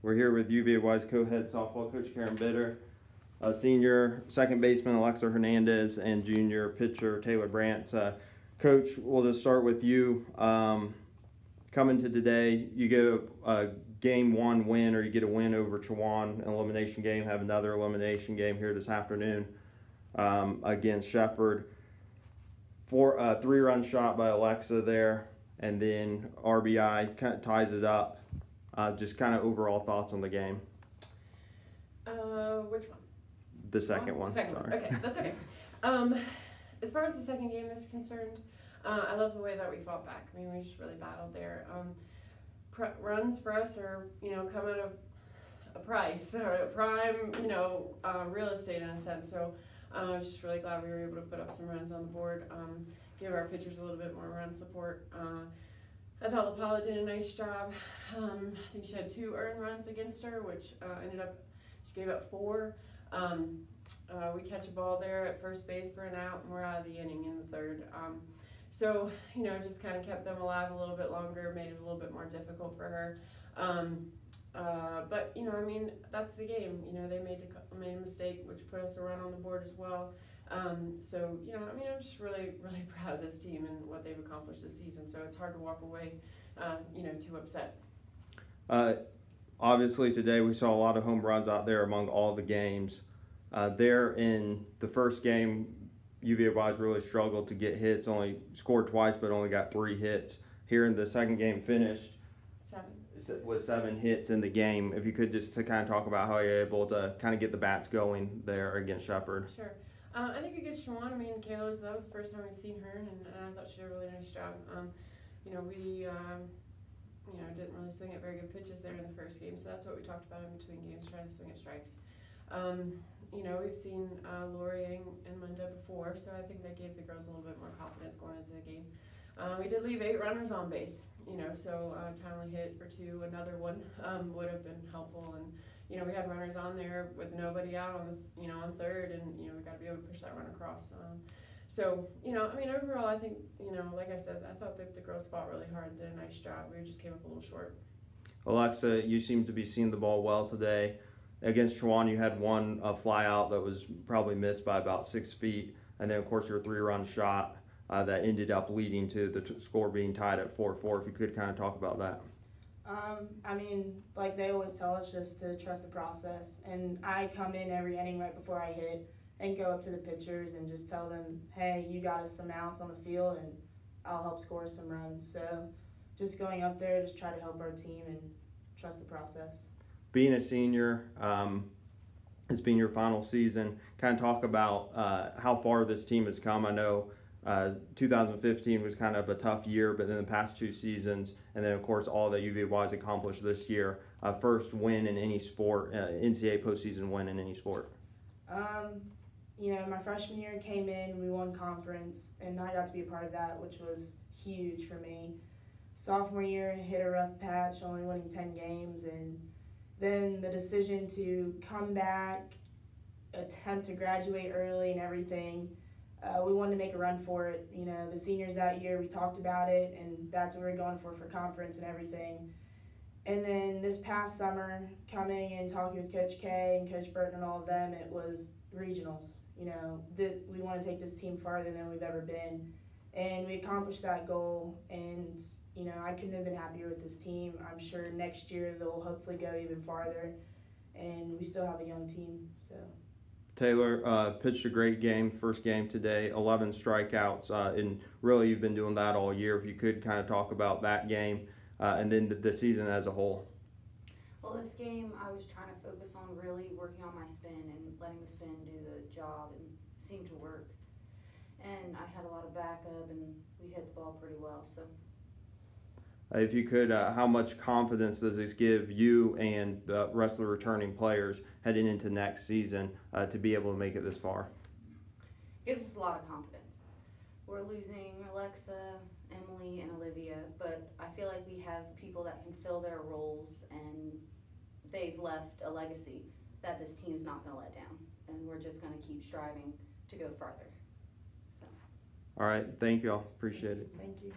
We're here with UVa-Wise co-head softball coach Karen Bitter, senior second baseman Alexa Hernandez, and junior pitcher Taylor Brandts. Coach, we'll just start with you. Coming to today, you get a game one win, or you get a win over Chowan, an elimination game, have another elimination game here this afternoon against Shepherd. 3-run shot by Alexa there, and then RBI kind of ties it up. Just kind of overall thoughts on the game. Which one? The second one. The second sorry. one. Okay, that's okay. As far as the second game is concerned, I love the way that we fought back. I mean, we just really battled there. Runs for us are, come at a price, or a prime, real estate in a sense. So I was just really glad we were able to put up some runs on the board, give our pitchers a little bit more run support. I thought LaPaula did a nice job. I think she had 2 earned runs against her, which ended up, she gave up 4. We catch a ball there at first base for an out, and we're out of the inning in the third. So, just kind of kept them alive a little bit longer, made it a little bit more difficult for her. But, that's the game. They made a mistake, which put us a run on the board as well. So, I'm just really, really proud of this team and what they've accomplished this season. So it's hard to walk away, too upset. Obviously today we saw a lot of home runs out there among all the games. There in the first game, UVa-Wise really struggled to get hits, only scored twice but only got 3 hits. Here in the second game finished 7. With 7 hits in the game. If you could just to kind of talk about how you're able to kind of get the bats going there against Shepherd. Sure. I think against Chowan, Kayla, that was the first time we've seen her, and I thought she did a really nice job. We didn't really swing at very good pitches there in the first game, so that's what we talked about in between games, trying to swing at strikes. We've seen Lori and Linda before, so I think that gave the girls a little bit more confidence going into the game. We did leave 8 runners on base, so a timely hit or 2, another one would have been helpful. And we had runners on there with nobody out on the, on third, and we got to be able to push that run across. So overall, I think like I said, I thought that the girls fought really hard and did a nice job. We just came up a little short. Alexa, you seem to be seeing the ball well today. Against Chowan, you had one fly out that was probably missed by about 6 feet, and then of course your 3-run shot that ended up leading to the score being tied at 4-4. If you could kind of talk about that. Like they always tell us, just to trust the process. And I come in every inning right before I hit and go up to the pitchers and just tell them, hey, you got us some outs on the field and I'll help score some runs. So just going up there, just try to help our team and trust the process. Being a senior, it's been your final season. Kind of talk about how far this team has come. I know 2015 was kind of a tough year, but then the past 2 seasons, and then of course all that UVa-Wise accomplished this year, first win in any sport, NCAA postseason win in any sport. My freshman year came in, we won conference, and I got to be a part of that, which was huge for me. Sophomore year, hit a rough patch, only winning 10 games, and then the decision to come back, attempt to graduate early and everything. We wanted to make a run for it. The seniors that year, we talked about it, and that's what we were going for conference and everything. And then this past summer, coming and talking with Coach K and Coach Burton and all of them, it was regionals. We want to take this team farther than we've ever been. And we accomplished that goal, and I couldn't have been happier with this team. I'm sure next year they'll hopefully go even farther, and we still have a young team. So. Taylor pitched a great game, first game today, 11 strikeouts, and really you've been doing that all year. If you could kind of talk about that game and then the season as a whole. Well, this game I was trying to focus on really working on my spin and letting the spin do the job, and seemed to work. And I had a lot of backup, and we hit the ball pretty well. So. If you could, how much confidence does this give you and the rest of the returning players heading into next season to be able to make it this far? Gives us a lot of confidence. We're losing Alexa, Emily, and Olivia, but I feel like we have people that can fill their roles, and they've left a legacy that this team's not going to let down, and we're just going to keep striving to go farther. So. All right, thank you all. Appreciate it. Thank you.